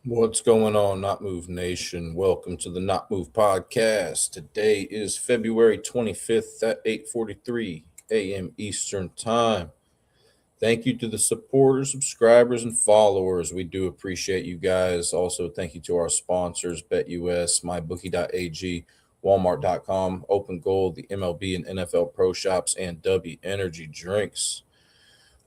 What's going on, Not Move Nation? Welcome to the Not Move Podcast. Today is February 25th at 8:43 a.m. Eastern Time. Thank you to the supporters, subscribers, and followers. We do appreciate you guys. Also, thank you to our sponsors, BetUS, MyBookie.ag, Walmart.com, Open Gold, the MLB and NFL Pro Shops, and W Energy Drinks.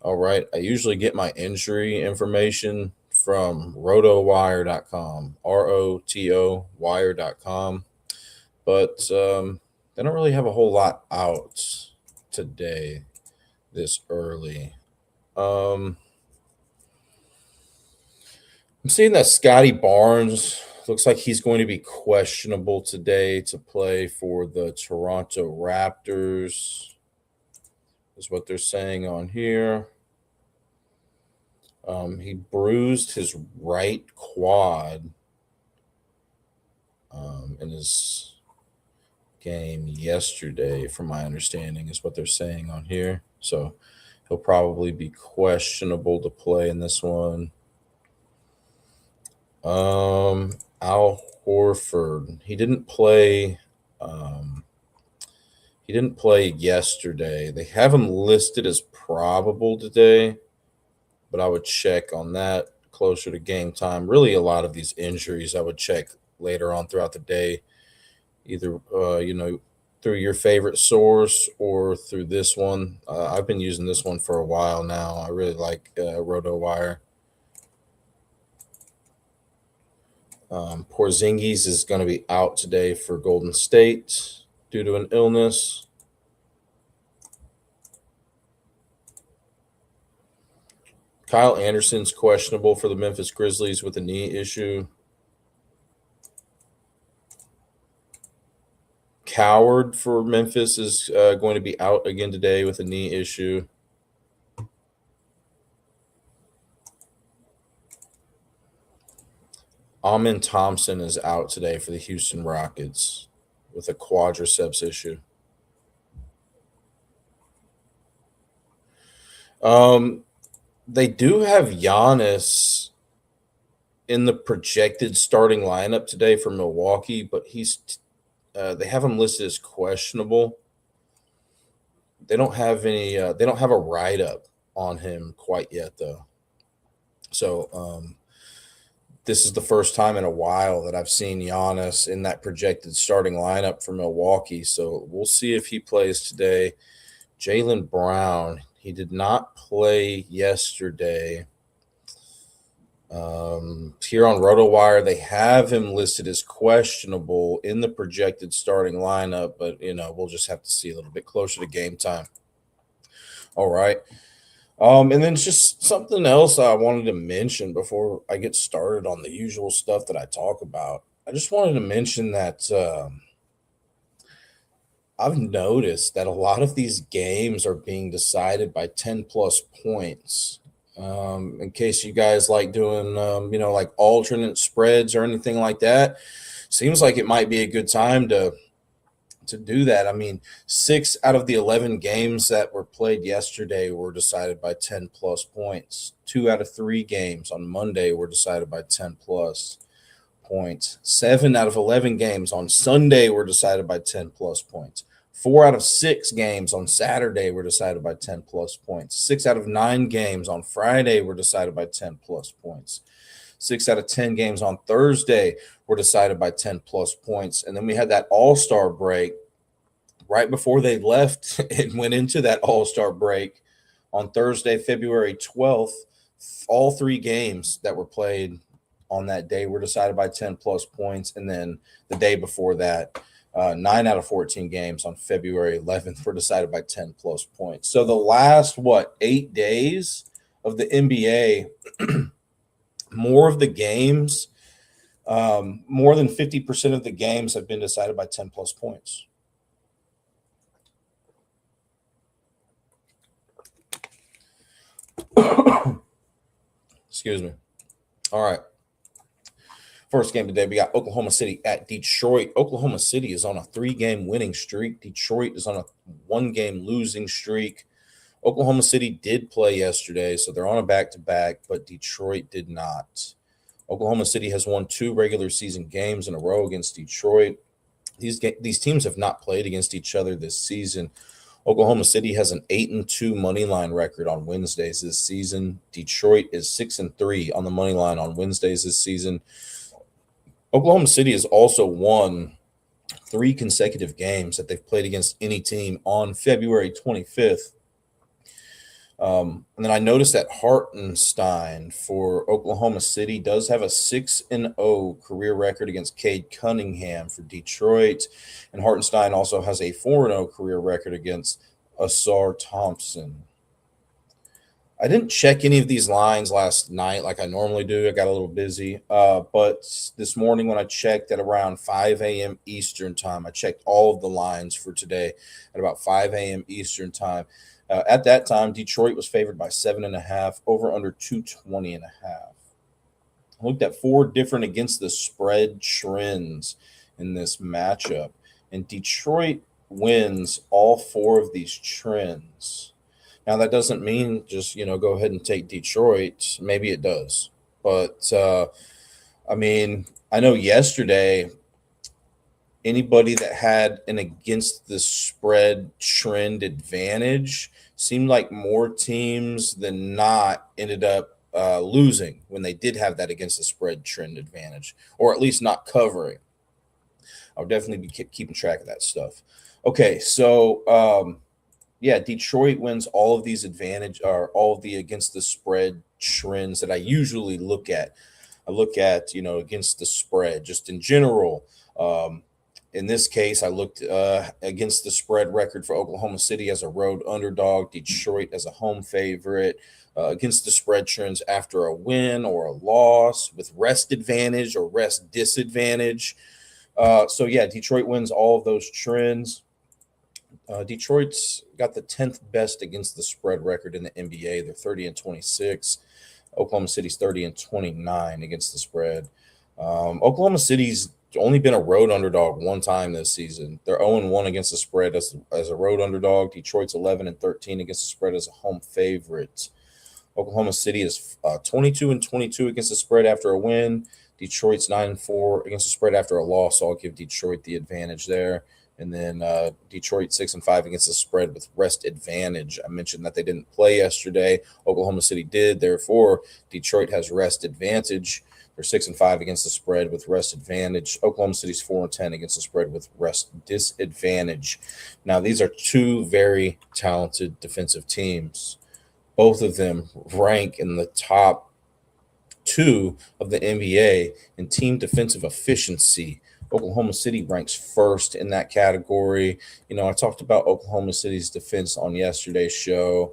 All right. I usually get my injury information from rotowire.com, ROTO wire.com, but they don't really have a whole lot out today this early. I'm seeing that Scotty Barnes looks like he's going to be questionable today to play for the Toronto Raptors, is what they're saying on here. He bruised his right quad in his game yesterday, from my understanding, is what they're saying on here. So he'll probably be questionable to play in this one. Al Horford, he didn't play. He didn't play yesterday. They have him listed as probable today, but I would check on that closer to game time. Really, a lot of these injuries I would check later on throughout the day, either through your favorite source or through this one. I've been using this one for a while now. I really like RotoWire. Porzingis is going to be out today for Golden State due to an illness. Kyle Anderson's questionable for the Memphis Grizzlies with a knee issue. Coward for Memphis is going to be out again today with a knee issue. Amin Thompson is out today for the Houston Rockets with a quadriceps issue. They do have Giannis in the projected starting lineup today for Milwaukee, but they have him listed as questionable. They don't have any. They don't have a write up on him quite yet, though. So this is the first time in a while that I've seen Giannis in that projected starting lineup for Milwaukee. So we'll see if he plays today. Jaylen Brown, he did not play yesterday. Here on RotoWire, they have him listed as questionable in the projected starting lineup, but we'll just have to see a little bit closer to game time. All right. And then just something else I wanted to mention before I get started on the usual stuff that I talk about. I just wanted to mention that I've noticed that a lot of these games are being decided by 10 plus points. In case you guys like doing, like alternate spreads or anything like that, seems like it might be a good time to do that. I mean, 6 out of the 11 games that were played yesterday were decided by 10 plus points. 2 out of 3 games on Monday were decided by 10 plus points. 7 out of 11 games on Sunday were decided by 10 plus points. 4 out of 6 games on Saturday were decided by 10 plus points. 6 out of 9 games on Friday were decided by 10 plus points. 6 out of 10 games on Thursday were decided by 10 plus points. And then we had that All-Star break right before they left and went into that All-Star break on Thursday, February 12th. All 3 games that were played on that day were decided by 10 plus points. And then the day before that, 9 out of 14 games on February 11th were decided by 10 plus points. So the last, 8 days of the NBA, more of the games, more than 50% of the games have been decided by 10 plus points. Excuse me. All right. First game today, we got Oklahoma City at Detroit. Oklahoma City is on a 3-game winning streak. Detroit is on a 1-game losing streak. Oklahoma City did play yesterday, so they're on a back-to-back, but Detroit did not. Oklahoma City has won 2 regular season games in a row against Detroit. These teams have not played against each other this season. Oklahoma City has an 8-2 money line record on Wednesdays this season. Detroit is 6-3 on the money line on Wednesdays this season. Oklahoma City has also won 3 consecutive games that they've played against any team on February 25th. And then I noticed that Hartenstein for Oklahoma City does have a 6-0 career record against Cade Cunningham for Detroit. And Hartenstein also has a 4-0 career record against Asar Thompson. I didn't check any of these lines last night like I normally do. I got a little busy. But this morning when I checked at around 5 a.m. Eastern time, I checked all of the lines for today at about 5 a.m. Eastern time. At that time, Detroit was favored by 7.5, over under 220.5. I looked at 4 different against the spread trends in this matchup, and Detroit wins all 4 of these trends. Now, that doesn't mean just, go ahead and take Detroit. Maybe it does. But, I mean, I know yesterday, anybody that had an against the spread trend advantage seemed like more teams than not ended up losing when they did have that against the spread trend advantage, or at least not covering. I'll definitely be keeping track of that stuff. Okay, so yeah, Detroit wins all of these advantage or all of the against the spread trends that I usually look at. I look at, against the spread just in general. In this case, I looked against the spread record for Oklahoma City as a road underdog, Detroit as a home favorite, against the spread trends after a win or a loss with rest advantage or rest disadvantage. So, yeah, Detroit wins all of those trends. Detroit's got the 10th best against the spread record in the NBA. They're 30-26. Oklahoma City's 30-29 against the spread. Oklahoma City's only been a road underdog one time this season. They're 0-1 against the spread as a road underdog. Detroit's 11-13 against the spread as a home favorite. Oklahoma City is 22-22 against the spread after a win. Detroit's 9-4 against the spread after a loss. So I'll give Detroit the advantage there. And then Detroit 6-5 against the spread with rest advantage. I mentioned that they didn't play yesterday. Oklahoma City did. Therefore, Detroit has rest advantage. They're 6-5 against the spread with rest advantage. Oklahoma City's 4-10 against the spread with rest disadvantage. Now, these are 2 very talented defensive teams. Both of them rank in the top 2 of the NBA in team defensive efficiency. Oklahoma City ranks first in that category. I talked about Oklahoma City's defense on yesterday's show.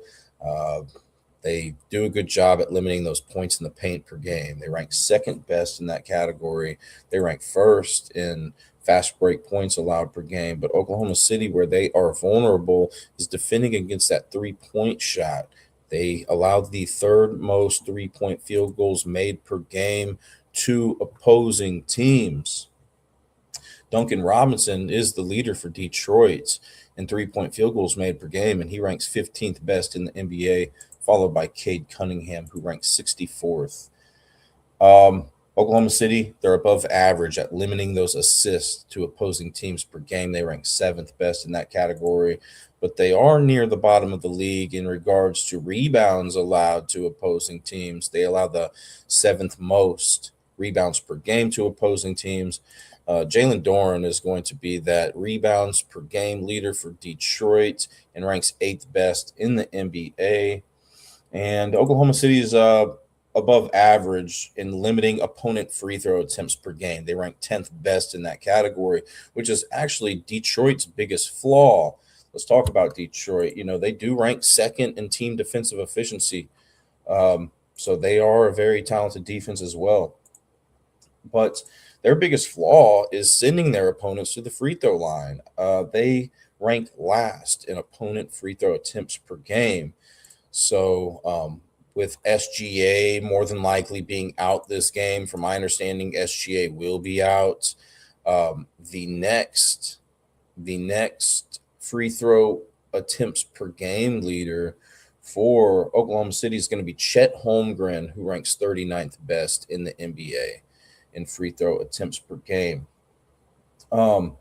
They do a good job at limiting those points in the paint per game. They rank second best in that category. They rank first in fast break points allowed per game. But Oklahoma City, where they are vulnerable, is defending against that 3-point shot. They allowed the 3rd most 3-point field goals made per game to opposing teams. Duncan Robinson is the leader for Detroit in 3-point field goals made per game, and he ranks 15th best in the NBA, followed by Cade Cunningham, who ranks 64th. Oklahoma City, they're above average at limiting those assists to opposing teams per game. They rank 7th best in that category, but they are near the bottom of the league in regards to rebounds allowed to opposing teams. They allow the 7th most rebounds per game to opposing teams. Jalen Doran is going to be that rebounds per game leader for Detroit and ranks 8th best in the NBA. And Oklahoma City is above average in limiting opponent free throw attempts per game. They rank 10th best in that category, which is actually Detroit's biggest flaw. Let's talk about Detroit. They do rank second in team defensive efficiency. So they are a very talented defense as well. But their biggest flaw is sending their opponents to the free throw line. They rank last in opponent free throw attempts per game. So with SGA more than likely being out this game, from my understanding, SGA will be out. The next free throw attempts per game leader for Oklahoma City is going to be Chet Holmgren, who ranks 39th best in the NBA in free throw attempts per game. Um,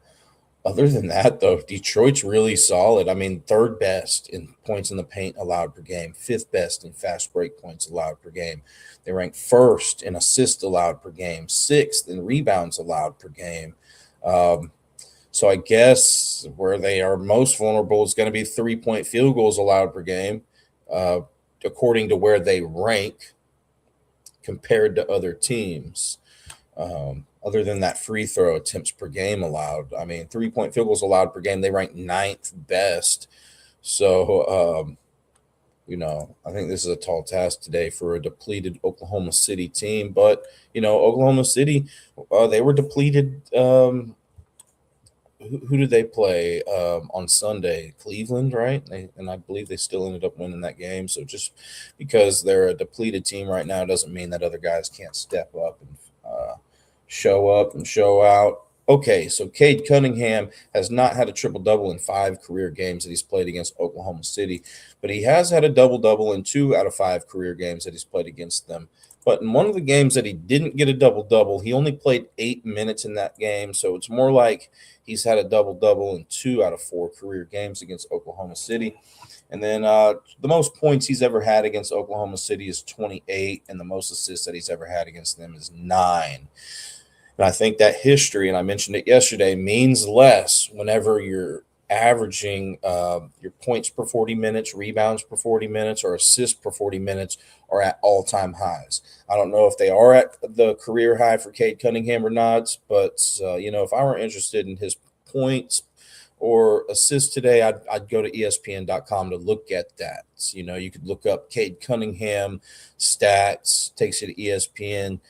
Other than that, though, Detroit's really solid. I mean, third best in points in the paint allowed per game, fifth best in fast break points allowed per game. They rank first in assists allowed per game, sixth in rebounds allowed per game. Um, so I guess where they are most vulnerable is going to be 3-point field goals allowed per game, uh, according to where they rank compared to other teams. Other than that, free throw attempts per game allowed. I mean, 3-point field goals allowed per game, they rank ninth best. So, I think this is a tall task today for a depleted Oklahoma City team. But, Oklahoma City, they were depleted. Who did they play on Sunday? Cleveland, right? And I believe they still ended up winning that game. So just because they're a depleted team right now doesn't mean that other guys can't step up and show up and show out. Okay, so Cade Cunningham has not had a triple double in 5 career games that he's played against Oklahoma City, but he has had a double double in 2 out of 5 career games that he's played against them. But in one of the games that he didn't get a double double, he only played 8 minutes in that game. So it's more like he's had a double double in 2 out of 4 career games against Oklahoma City. And then the most points he's ever had against Oklahoma City is 28, and the most assists that he's ever had against them is 9. And I think that history, and I mentioned it yesterday, means less whenever you're averaging your points per 40 minutes, rebounds per 40 minutes, or assists per 40 minutes are at all-time highs. I don't know if they are at the career high for Cade Cunningham or not, but, if I were interested in his points or assists today, I'd go to ESPN.com to look at that. You could look up Cade Cunningham stats, takes you to ESPN.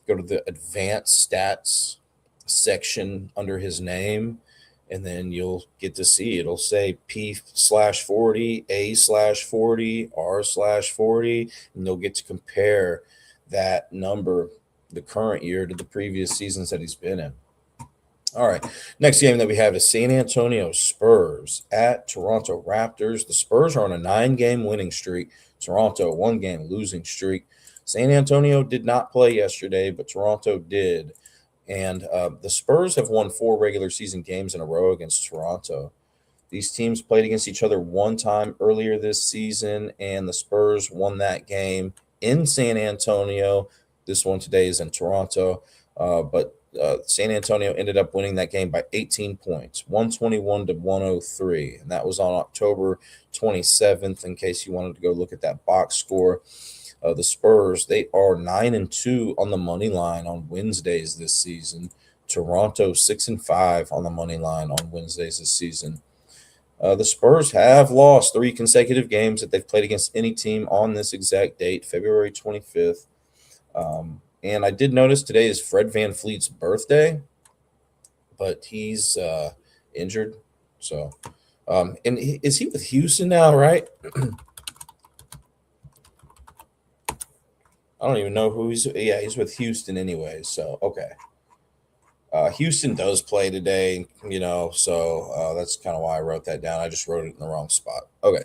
Go to the advanced stats section under his name, and then you'll get to see it'll say P/40, A/40, R/40, and you'll get to compare that number, the current year, to the previous seasons that he's been in. All right. Next game that we have is San Antonio Spurs at Toronto Raptors. The Spurs are on a 9-game winning streak. Toronto, 1-game losing streak. San Antonio did not play yesterday, but Toronto did. And the Spurs have won 4 regular season games in a row against Toronto. These teams played against each other one time earlier this season, and the Spurs won that game in San Antonio. This one today is in Toronto, but San Antonio ended up winning that game by 18 points, 121-103, and that was on October 27th, in case you wanted to go look at that box score. The Spurs, they are 9-2 on the money line on Wednesdays this season. Toronto 6-5 on the money line on Wednesdays this season. The Spurs have lost 3 consecutive games that they've played against any team on this exact date, February 25th. And I did notice today is Fred VanVleet's birthday, but he's injured. So, and is he with Houston now, right? I don't even know who he's. Yeah, he's with Houston anyway. So, okay. Houston does play today, so that's kind of why I wrote that down. I just wrote it in the wrong spot. Okay.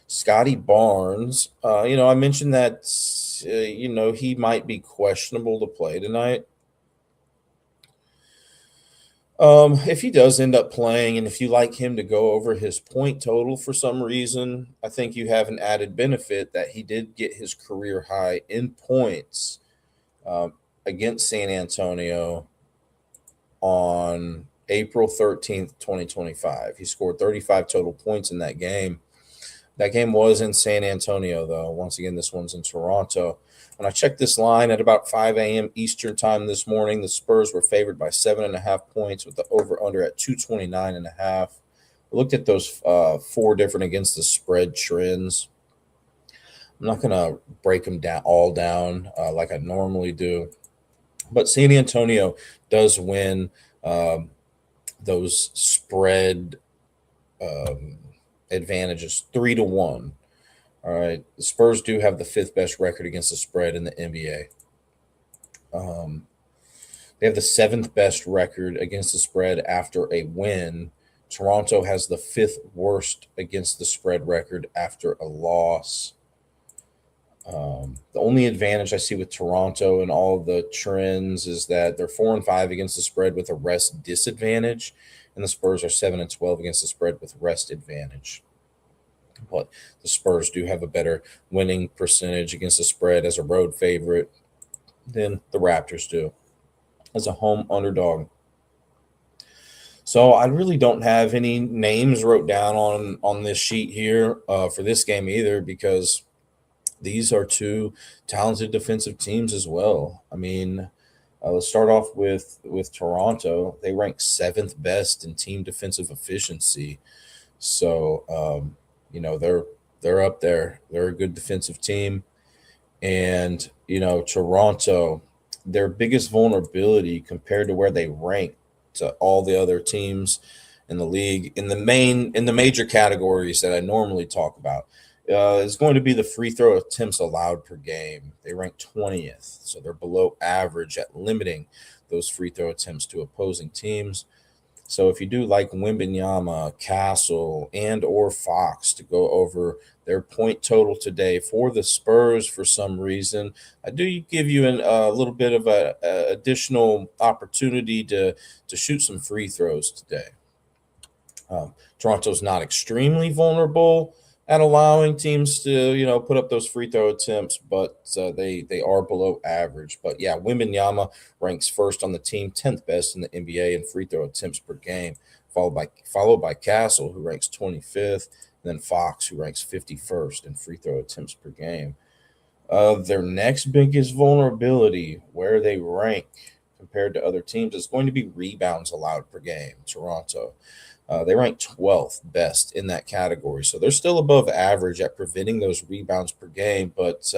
Scotty Barnes, I mentioned that, he might be questionable to play tonight. If he does end up playing, and if you like him to go over his point total for some reason, I think you have an added benefit that he did get his career high in points against San Antonio on April 13th, 2025. He scored 35 total points in that game. That game was in San Antonio, though. Once again, this one's in Toronto. When I checked this line at about 5 a.m. Eastern time this morning, the Spurs were favored by 7.5 points with the over-under at 229.5. I looked at those 4 different against the spread trends. I'm not going to break them down like I normally do. But San Antonio does win those spread advantages 3-1. All right. The Spurs do have the 5th best record against the spread in the NBA. They have the 7th best record against the spread after a win Toronto has the fifth worst against the spread record after a loss. The only advantage I see with Toronto and all the trends is that they're 4-5 against the spread with a rest disadvantage, and the Spurs are 7-12 against the spread with rest advantage. But the Spurs do have a better winning percentage against the spread as a road favorite than the Raptors do as a home underdog. So I really don't have any names wrote down on this sheet here for this game either, because these are two talented defensive teams as well. I mean, let's start off with Toronto. They rank seventh best in team defensive efficiency. So they're up there. They're a good defensive team, and Toronto, their biggest vulnerability compared to where they rank to all the other teams in the league in the major categories that I normally talk about is going to be the free throw attempts allowed per game. They rank 20th, so they're below average at limiting those free throw attempts to opposing teams. So if you do like Wimbenyama, Castle, and or Fox to go over their point total today for the Spurs for some reason, I do give you a little bit of a additional opportunity to shoot some free throws today. Toronto's not extremely vulnerable at allowing teams to put up those free throw attempts, but they are below average. But yeah, Wembanyama ranks first on the team, 10th best in the NBA in free throw attempts per game, followed by Castle, who ranks 25th, and then Fox, who ranks 51st in free throw attempts per game. Their next biggest vulnerability, where they rank compared to other teams, is going to be rebounds allowed per game. Toronto. They rank 12th best in that category. So they're still above average at preventing those rebounds per game, but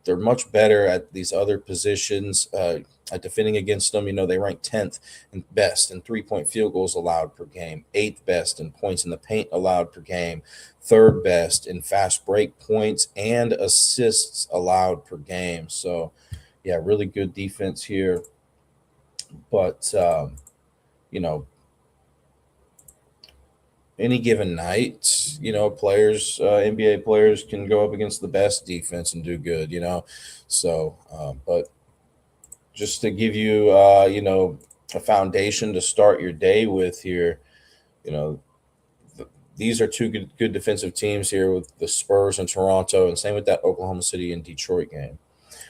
they're much better at these other positions at defending against them. They rank 10th and best in three-point field goals allowed per game, 8th best in points in the paint allowed per game, 3rd best in fast break points and assists allowed per game. So, yeah, really good defense here. But, any given night, players, NBA players can go up against the best defense and do good, So, but just to give you, a foundation to start your day with here, these are two good defensive teams here with the Spurs and Toronto, and same with that Oklahoma City and Detroit game.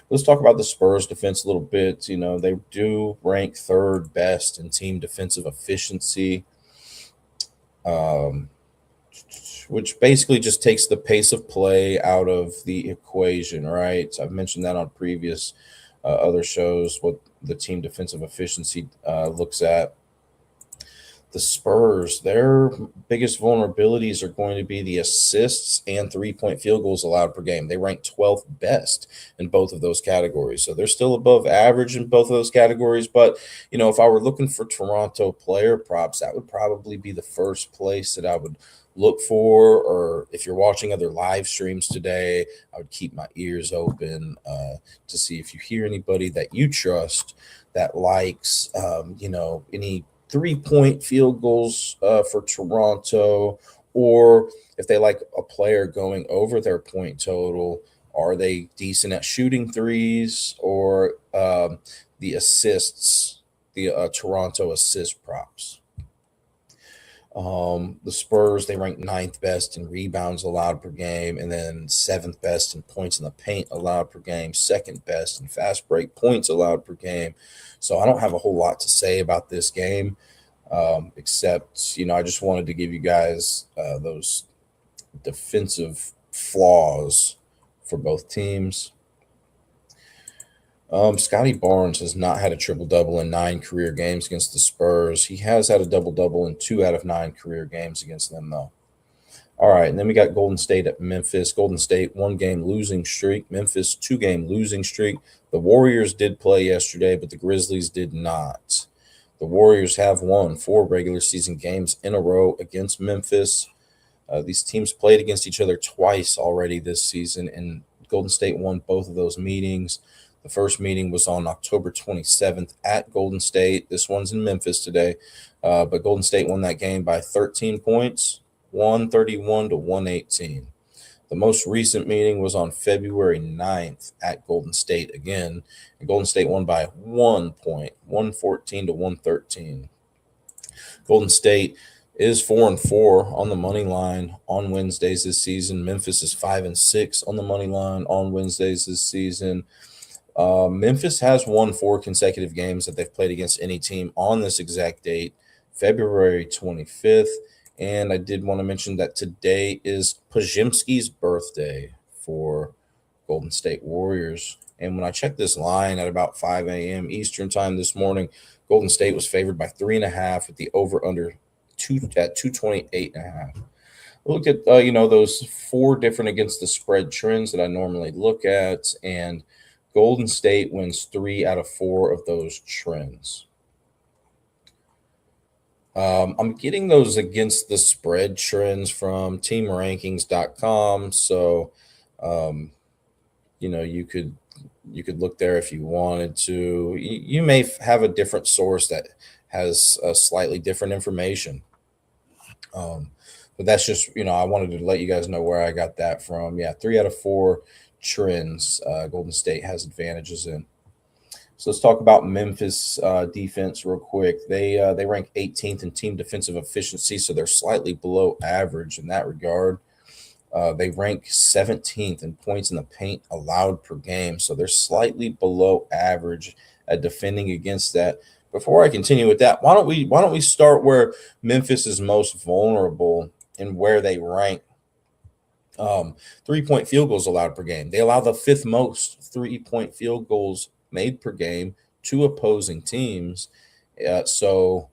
Let's talk about the Spurs defense a little bit. They do rank 3rd best in team defensive efficiency. Which basically just takes the pace of play out of the equation, right? So I've mentioned that on previous other shows, what the team defensive efficiency looks at. The Spurs, their biggest vulnerabilities are going to be the assists and three-point field goals allowed per game. They rank 12th best in both of those categories. So they're still above average in both of those categories. But, if I were looking for Toronto player props, that would probably be the first place that I would look for. Or if you're watching other live streams today, I would keep my ears open to see if you hear anybody that you trust that likes, any three-point field goals for Toronto, or if they like a player going over their point total, are they decent at shooting threes, or the assists, the Toronto assist props. The Spurs, they rank 9th best in rebounds allowed per game, and then 7th best in points in the paint allowed per game, 2nd best in fast break points allowed per game. So I don't have a whole lot to say about this game, except, I just wanted to give you guys those defensive flaws for both teams. Scotty Barnes has not had a triple-double in 9 career games against the Spurs. He has had a double-double in 2 out of 9 career games against them, though. All right, and then we got Golden State at Memphis. Golden State, 1-game losing streak. Memphis, 2-game losing streak. The Warriors did play yesterday, but the Grizzlies did not. The Warriors have won 4 regular season games in a row against Memphis. These teams played against each other twice already this season, and Golden State won both of those meetings. The first meeting was on October 27th at Golden State. This one's in Memphis today, but Golden State won that game by 13 points, 131 to 118. The most recent meeting was on February 9th at Golden State again, and Golden State won by 1 point, 114 to 113. Golden State is 4-4 on the money line on Wednesdays this season. Memphis is 5-6 on the money line on Wednesdays this season. Memphis has won 4 consecutive games that they've played against any team on this exact date, February 25th. And I did want to mention that today is Pajimski's birthday for Golden State Warriors. And when I checked this line at about 5 a.m. Eastern time this morning, Golden State was favored by 3.5 with the over-under at 228.5. Look at those 4 different against the spread trends that I normally look at, and Golden State wins 3 out of 4 of those trends. I'm getting those against the spread trends from teamrankings.com. So, you could look there if you wanted to. You may have a different source that has a slightly different information. But that's just, I wanted to let you guys know where I got that from. Yeah, 3 out of 4 trends Golden State has advantages in. So let's talk about Memphis defense real quick. They rank 18th in team defensive efficiency, so they're slightly below average in that regard. They rank 17th in points in the paint allowed per game, so they're slightly below average at defending against that. Before I continue with that, why don't we start where Memphis is most vulnerable and where they rank 3-point field goals allowed per game. They allow the 5th most 3-point field goals made per game to opposing teams. So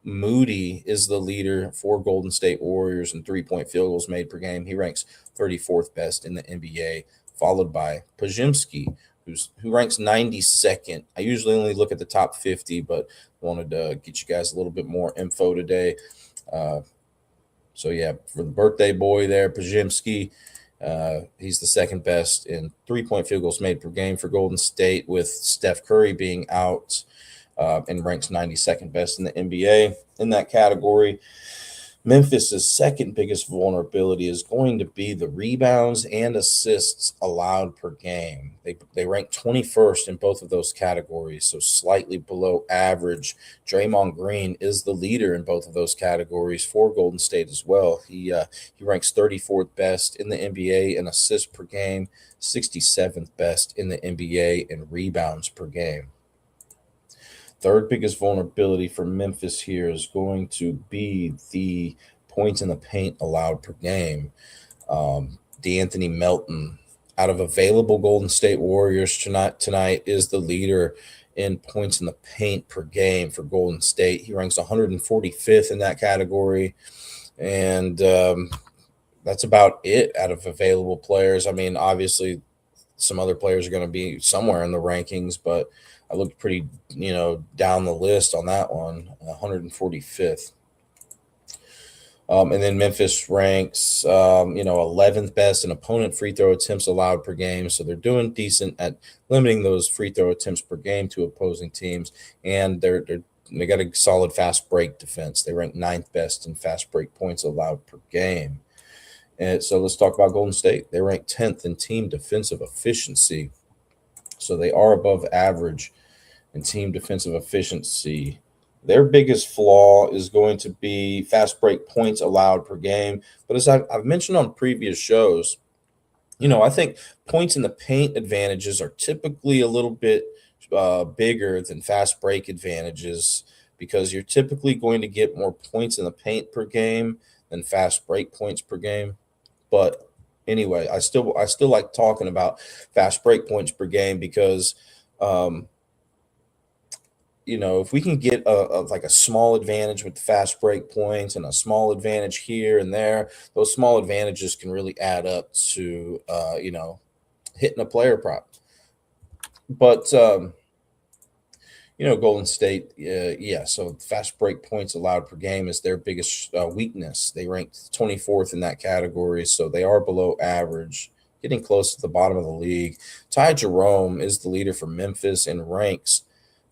Moody is the leader for Golden State Warriors in 3-point field goals made per game. He ranks 34th best in the NBA, followed by Pajimski, who ranks 92nd. I usually only look at the top 50, but wanted to get you guys a little bit more info today. So yeah, for the birthday boy there, Pajimski, he's the 2nd best in 3-point field goals made per game for Golden State, with Steph Curry being out, and ranks 92nd best in the NBA in that category. Memphis's second biggest vulnerability is going to be the rebounds and assists allowed per game. They rank 21st in both of those categories, so slightly below average. Draymond Green is the leader in both of those categories for Golden State as well. He ranks 34th best in the NBA in assists per game, 67th best in the NBA in rebounds per game. Third biggest vulnerability for Memphis here is going to be the points in the paint allowed per game. DeAnthony Melton, out of available Golden State Warriors tonight, is the leader in points in the paint per game for Golden State. He ranks 145th in that category, and that's about it out of available players. I mean, obviously, some other players are going to be somewhere in the rankings, but I looked pretty, down the list on that one, 145th. And then Memphis ranks, 11th best in opponent free throw attempts allowed per game. So they're doing decent at limiting those free throw attempts per game to opposing teams. And they got a solid fast break defense. They rank 9th best in fast break points allowed per game. And so let's talk about Golden State. They rank 10th in team defensive efficiency. So they are above average in team defensive efficiency. Their biggest flaw is going to be fast break points allowed per game. But as I've mentioned on previous shows, I think points in the paint advantages are typically a little bit bigger than fast break advantages, because you're typically going to get more points in the paint per game than fast break points per game. But anyway, I still like talking about fast break points per game because if we can get a small advantage with the fast break points and a small advantage here and there, those small advantages can really add up to, hitting a player prop. But, Golden State, so fast break points allowed per game is their biggest weakness. They ranked 24th in that category, so they are below average getting close to the bottom of the league. Ty Jerome is the leader for Memphis and ranks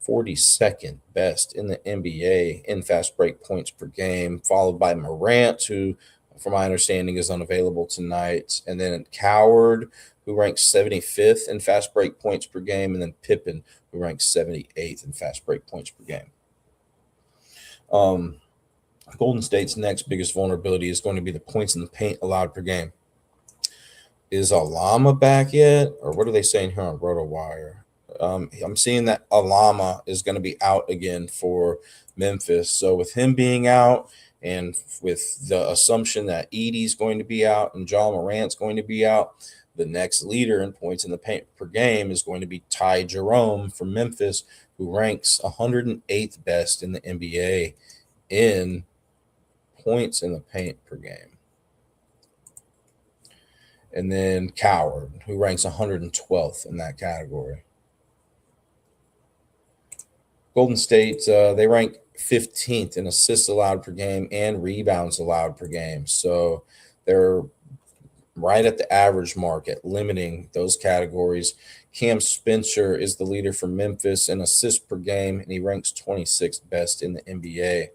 42nd best in the NBA in fast break points per game, followed by Morant, who, from my understanding, is unavailable tonight, and then Coward, who ranks 75th in fast break points per game, and then Pippen, who ranks 78th in fast break points per game. Golden State's next biggest vulnerability is going to be the points in the paint allowed per game. Is Alama back yet? Or what are they saying here on RotoWire? I'm seeing that Alama is going to be out again for Memphis. So with him being out and with the assumption that Edie's going to be out and John Morant's going to be out, the next leader in points in the paint per game is going to be Ty Jerome from Memphis, who ranks 108th best in the NBA in points in the paint per game. And then Coward, who ranks 112th in that category. Golden State, they rank 15th in assists allowed per game and rebounds allowed per game. So they're right at the average mark at limiting those categories. Cam Spencer is the leader for Memphis in assists per game, and he ranks 26th best in the NBA.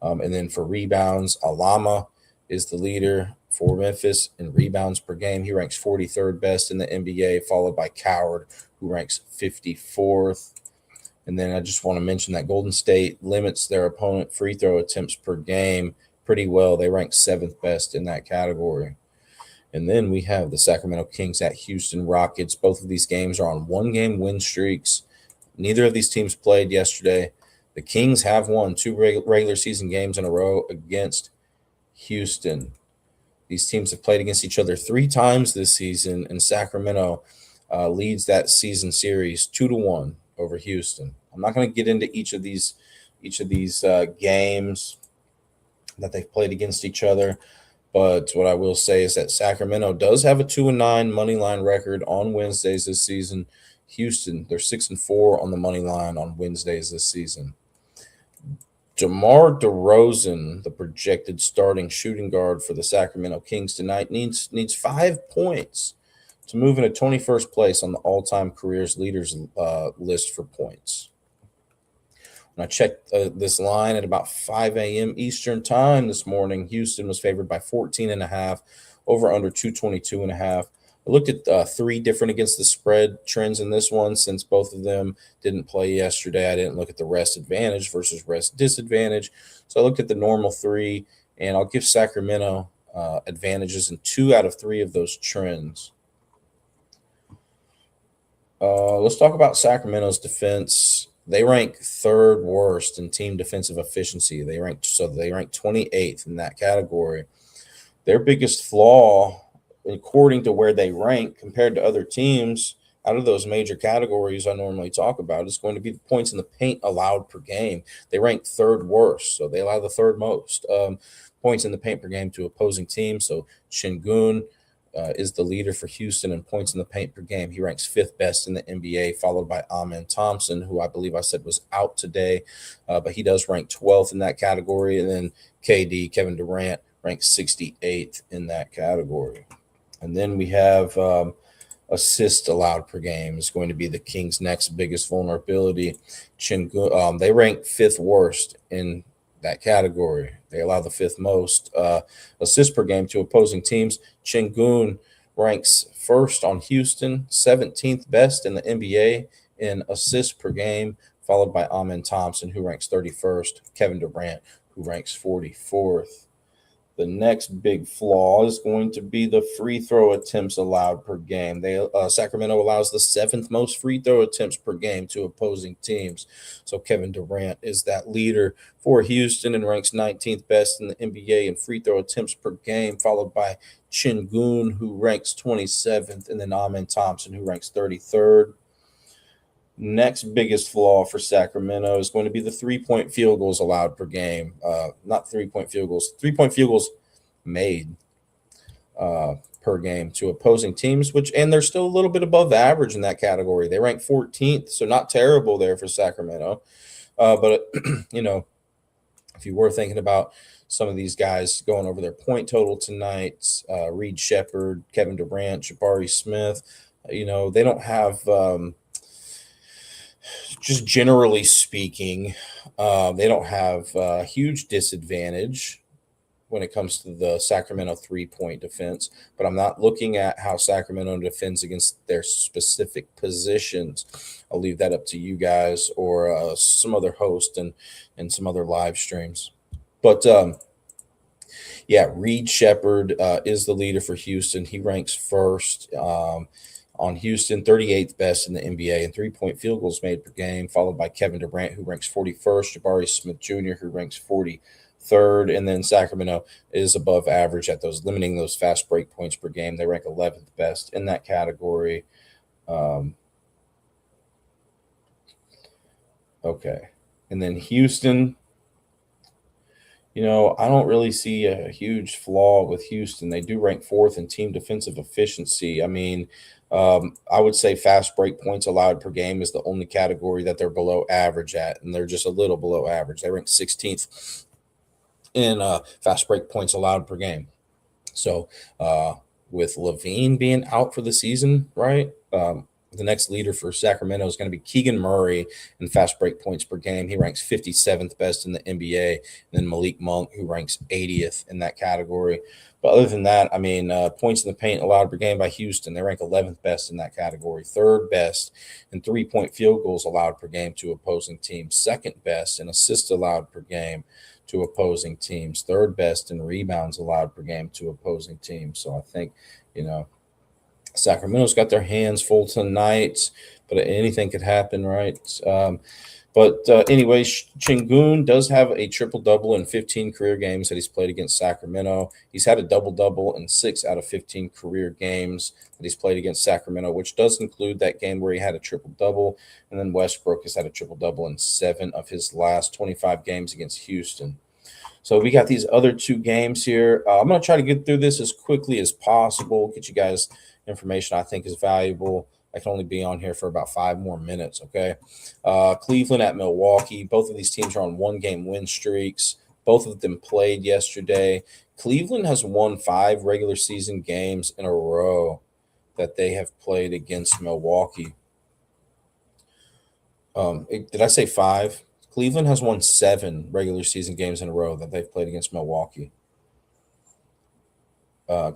And then for rebounds, Alama is the leader for Memphis in rebounds per game. He ranks 43rd best in the NBA, followed by Coward, who ranks 54th. And then I just want to mention that Golden State limits their opponent free throw attempts per game pretty well. They rank 7th best in that category. And then we have the Sacramento Kings at Houston Rockets. Both of these games are on one-game win streaks. Neither of these teams played yesterday. The Kings have won 2 regular season games in a row against Houston. These teams have played against each other 3 times this season, and Sacramento leads that season series 2-1 over Houston. I'm not going to get into each of these games that they've played against each other, but what I will say is that Sacramento does have a 2-9 money line record on Wednesdays this season. Houston, they're 6-4 on the money line on Wednesdays this season. DeMar DeRozan, the projected starting shooting guard for the Sacramento Kings tonight, needs 5 points to move into 21st place on the all-time careers leaders list for points. When I checked this line at about 5 a.m. Eastern time this morning, Houston was favored by 14.5, over under 222.5. I looked at 3 different against the spread trends in this one since both of them didn't play yesterday. I didn't look at the rest advantage versus rest disadvantage. So I looked at the normal 3, and I'll give Sacramento advantages in 2 out of 3 of those trends. Let's talk about Sacramento's defense. They rank 3rd worst in team defensive efficiency. They rank 28th in that category. Their biggest flaw, according to where they rank compared to other teams out of those major categories I normally talk about, is going to be the points in the paint allowed per game. They rank 3rd worst, so they allow the 3rd most points in the paint per game to opposing teams. So Şengün is the leader for Houston in points in the paint per game. He ranks 5th best in the NBA, followed by Amen Thompson, who I believe I said was out today, but he does rank 12th in that category. And then KD, Kevin Durant, ranks 68th in that category. And then we have assists allowed per game is going to be the Kings' next biggest vulnerability. Şengün, they rank 5th worst in that category. They allow the 5th most assists per game to opposing teams. Şengün ranks 1st on Houston, 17th best in the NBA in assists per game, followed by Amen Thompson, who ranks 31st, Kevin Durant, who ranks 44th. The next big flaw is going to be the free throw attempts allowed per game. Sacramento allows the 7th most free throw attempts per game to opposing teams. So Kevin Durant is that leader for Houston and ranks 19th best in the NBA in free throw attempts per game, followed by Şengün, who ranks 27th, and then Amen Thompson, who ranks 33rd. Next biggest flaw for Sacramento is going to be the 3-point field goals allowed per game. Not 3-point field goals, 3-point field goals made per game to opposing teams, and they're still a little bit above average in that category. They rank 14th, so not terrible there for Sacramento. But, if you were thinking about some of these guys going over their point total tonight. Reed Shepard, Kevin Durant, Jabari Smith. They don't have, just generally speaking, they don't have a huge disadvantage when it comes to the Sacramento 3-point defense, but I'm not looking at how Sacramento defends against their specific positions. I'll leave that up to you guys or some other host and some other live streams. But yeah, Reed Shepard is the leader for Houston. He ranks first on Houston, 38th best in the NBA in 3-point field goals made per game, followed by Kevin Durant, who ranks 41st, Jabari Smith Jr., who ranks 43rd, and then Sacramento is above average at limiting those fast break points per game. They rank 11th best in that category. Okay. And then Houston, I don't really see a huge flaw with Houston. They do rank 4th in team defensive efficiency. I mean, I would say fast break points allowed per game is the only category that they're below average at, and they're just a little below average. They rank 16th in fast break points allowed per game. So with Levine being out for the season, right, the next leader for Sacramento is going to be Keegan Murray in fast break points per game. He ranks 57th best in the NBA. And then Malik Monk, who ranks 80th in that category. But other than that, I mean, points in the paint allowed per game by Houston, they rank 11th best in that category, 3rd best in 3-point field goals allowed per game to opposing teams, 2nd best in assists allowed per game to opposing teams, 3rd best in rebounds allowed per game to opposing teams. So I think, Sacramento's got their hands full tonight, but anything could happen, right? Anyway, Chingun does have a triple-double in 15 career games that he's played against Sacramento. He's had a double-double in 6 out of 15 career games that he's played against Sacramento, which does include that game where he had a triple-double. And then Westbrook has had a triple-double in 7 of his last 25 games against Houston. So we got these other 2 games here. I'm going to try to get through this as quickly as possible, get you guys information I think is valuable. I can only be on here for about 5 more minutes, okay? Cleveland at Milwaukee. Both of these teams are on 1-game win streaks. Both of them played yesterday. Cleveland has won 5 regular season games in a row that they have played against Milwaukee. Did I say 5? Cleveland has won 7 regular season games in a row that they've played against Milwaukee.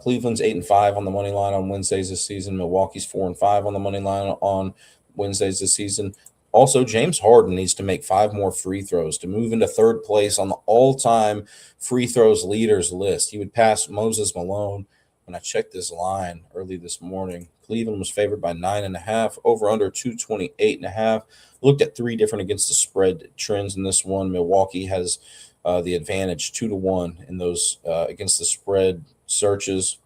Cleveland's 8-5 on the money line on Wednesdays this season. Milwaukee's 4-5 on the money line on Wednesdays this season. Also, James Harden needs to make 5 more free throws to move into 3rd place on the all-time free throws leaders list. He would pass Moses Malone. When I checked this line early this morning, Cleveland was favored by 9.5, over under 228.5. Looked at 3 different against the spread trends in this one. Milwaukee has the advantage 2-1 in those against the spread searches.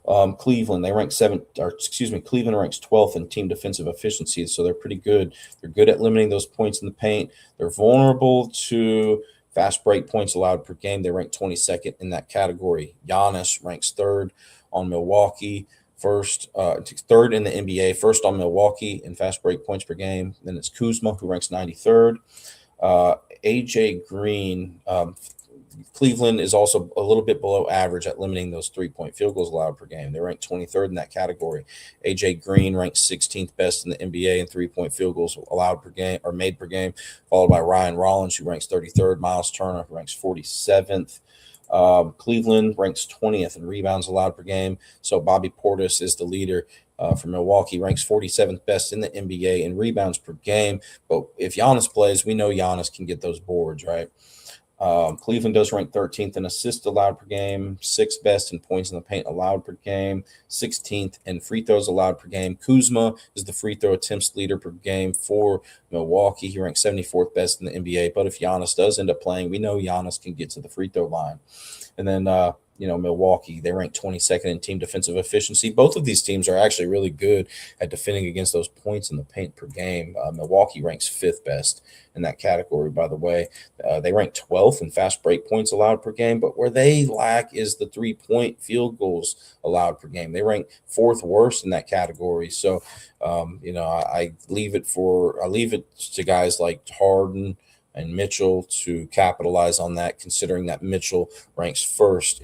Cleveland, Cleveland ranks 12th in team defensive efficiency, so they're pretty good. They're good at limiting those points in the paint. They're vulnerable to fast break points allowed per game. They rank 22nd in that category. Giannis ranks 3rd on Milwaukee, 3rd in the NBA, 1st on Milwaukee in fast break points per game. Then it's Kuzma, who ranks 93rd. AJ Green, Cleveland is also a little bit below average at limiting those 3-point field goals allowed per game. They rank 23rd in that category. AJ Green ranks 16th best in the NBA in 3-point field goals allowed per game or made per game, followed by Ryan Rollins, who ranks 33rd. Miles Turner, who ranks 47th. Cleveland ranks 20th in rebounds allowed per game. So Bobby Portis is the leader for Milwaukee, ranks 47th best in the NBA in rebounds per game. But if Giannis plays, we know Giannis can get those boards, right? Cleveland does rank 13th in assists allowed per game, 6th best in points in the paint allowed per game, 16th in free throws allowed per game. Kuzma is the free throw attempts leader per game for Milwaukee. He ranks 74th best in the NBA. But if Giannis does end up playing, we know Giannis can get to the free throw line. And then, Milwaukee, they rank 22nd in team defensive efficiency. Both of these teams are actually really good at defending against those points in the paint per game. Milwaukee ranks 5th best in that category, by the way. They rank 12th in fast break points allowed per game, but where they lack is the 3-point field goals allowed per game. They rank 4th worst in that category. So, I leave it to guys like Harden and Mitchell to capitalize on that, considering that Mitchell ranks first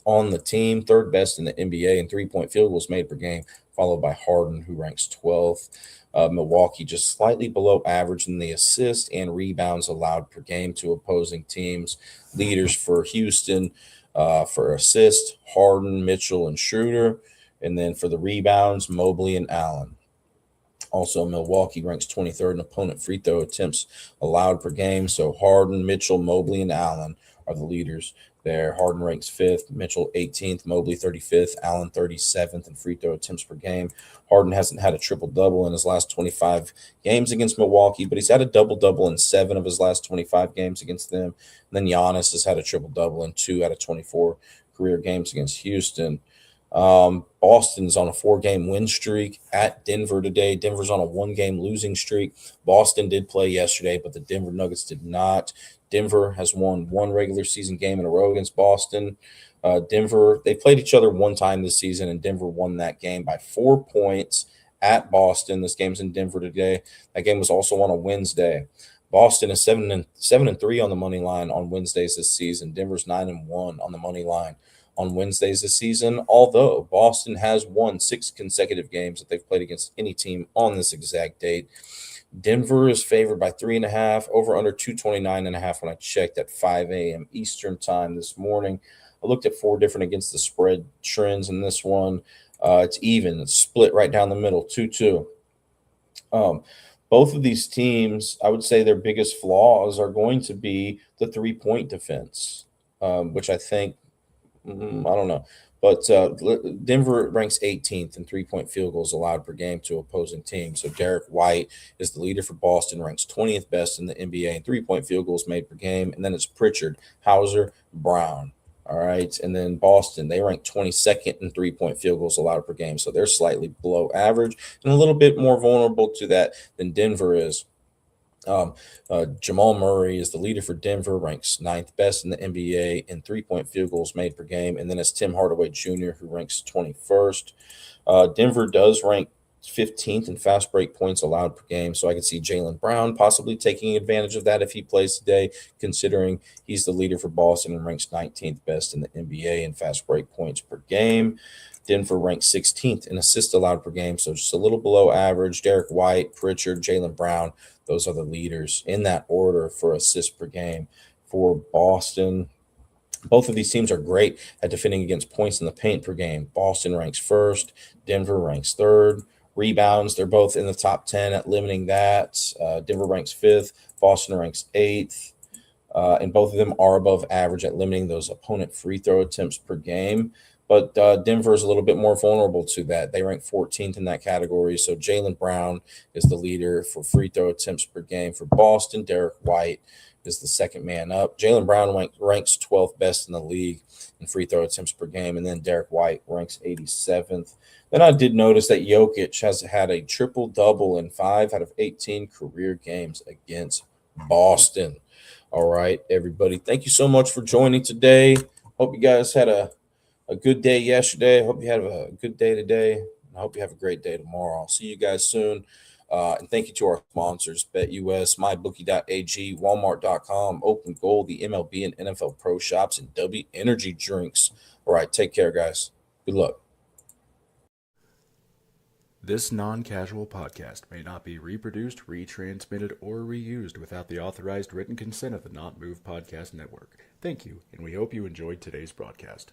on the team, third best in the NBA in three-point field goals made per game, followed by Harden, who ranks 12th. Milwaukee just slightly below average in the assists and rebounds allowed per game to opposing teams. Leaders for Houston for assists, Harden, Mitchell, and Schroeder. And then for the rebounds, Mobley and Allen. Also, Milwaukee ranks 23rd in opponent free throw attempts allowed per game. So Harden, Mitchell, Mobley, and Allen are the leaders there. Harden ranks 5th, Mitchell 18th, Mobley 35th, Allen 37th in free throw attempts per game. Harden hasn't had a triple-double in his last 25 games against Milwaukee, but he's had a double-double in 7 of his last 25 games against them. And then Giannis has had a triple-double in 2 out of 24 career games against Houston. Boston's on a 4-game win streak at Denver today. Denver's on a 1-game losing streak. Boston did play yesterday, but the Denver Nuggets did not. Denver has won 1 regular season game in a row against Boston. Denver, they played each other 1 time this season, and Denver won that game by 4 points at Boston. This game's in Denver today. That game was also on a Wednesday. Boston is 7-3 on the money line on Wednesdays this season. Denver's 9-1 on the money line on Wednesdays this season, although Boston has won 6 consecutive games that they've played against any team on this exact date. Denver is favored by 3.5, over under 229.5 when I checked at 5 a.m. Eastern time this morning. I looked at 4 different against the spread trends in this one. It's even. It's split right down the middle, 2-2. Both of these teams, I would say their biggest flaws are going to be the three-point defense, which I think I don't know. But Denver ranks 18th in three-point field goals allowed per game to opposing teams. So Derek White is the leader for Boston, ranks 20th best in the NBA in three-point field goals made per game. And then it's Pritchard, Hauser, Brown. All right. And then Boston, they rank 22nd in three-point field goals allowed per game. So they're slightly below average and a little bit more vulnerable to that than Denver is. Jamal Murray is the leader for Denver, ranks 9th best in the NBA in three-point field goals made per game. And then it's Tim Hardaway Jr., who ranks 21st. Denver does rank 15th in fast break points allowed per game. So I can see Jaylen Brown possibly taking advantage of that if he plays today, considering he's the leader for Boston and ranks 19th best in the NBA in fast break points per game. Denver ranks 16th in assists allowed per game, so just a little below average. Derek White, Pritchard, Jaylen Brown, those are the leaders in that order for assists per game for Boston. Both of these teams are great at defending against points in the paint per game. Boston ranks first. Denver ranks third. Rebounds, they're both in the top 10 at limiting that. Denver ranks 5th. Boston ranks 8th. And both of them are above average at limiting those opponent free throw attempts per game. But Denver is a little bit more vulnerable to that. They rank 14th in that category. So Jaylen Brown is the leader for free throw attempts per game for Boston. Derek White is the second man up. Jaylen Brown ranks 12th best in the league in free throw attempts per game. And then Derek White ranks 87th. Then I did notice that Jokic has had a triple-double in 5 out of 18 career games against Boston. All right, everybody. Thank you so much for joining today. Hope you guys had a good day yesterday. Hope you have a good day today. I hope you have a great day tomorrow. I'll see you guys soon. And thank you to our sponsors, BetUS, MyBookie.ag, Walmart.com, Open Goal, the MLB and NFL Pro Shops, and W Energy Drinks. All right, take care, guys. Good luck. This non-casual podcast may not be reproduced, retransmitted, or reused without the authorized written consent of the Not Move Podcast Network. Thank you, and we hope you enjoyed today's broadcast.